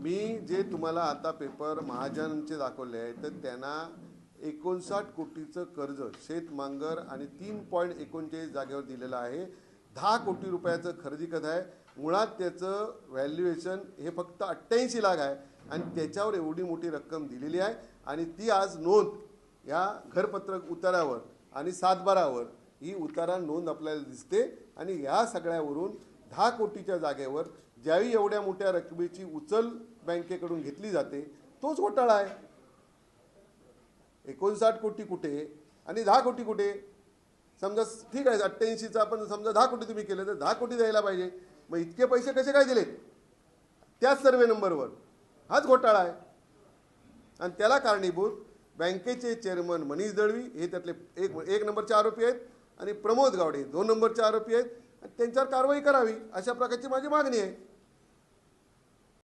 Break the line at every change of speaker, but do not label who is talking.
मी जे तुम्हाला आता पेपर महाजनचे दाखवले आहे तर त्यांना 59 कोटीचं कर्ज शेतमांगर आणि 3.39 जागेवर दिलेलं आहे. 10 कोटी रुपयाचं खरेदी खत आहे. मुळात त्याचं व्हॅल्युएशन हे फक्त 88 लाख आहे आणि त्याच्यावर एवढी मोठी रक्कम दिलेली आहे आणि ती आज नोंद या घरपत्रक उतारावर आणि सातबारावर ही उतारा नोंद आपल्याला दिसते. आणि या सगळ्यावरून 10 कोटीच्या जागेवर ज्यावेळी एवढ्या मोठ्या रकमेची उचल बँकेकडून घेतली जाते तोच घोटाळा आहे. 59 कोटी कुठे आणि 10 कोटी कुठे? समजा ठीक आहे 88चा आपण समजा 10 कोटी तुम्ही केले तर 10 कोटी द्यायला पाहिजे. मग इतके पैसे कसे काय दिलेत? त्याच सर्वे नंबरवर. हाच घोटाळा आहे. आणि त्याला कारणीभूत बँकेचे चेअरमन मनीष दळवी हे त्यातले एक नंबरचे आरोपी आहेत आणि प्रमोद गावडे 2 नंबरचे आरोपी आहेत आणि त्यांच्यावर कारवाई करावी अशा प्रकारची माझी मागणी आहे.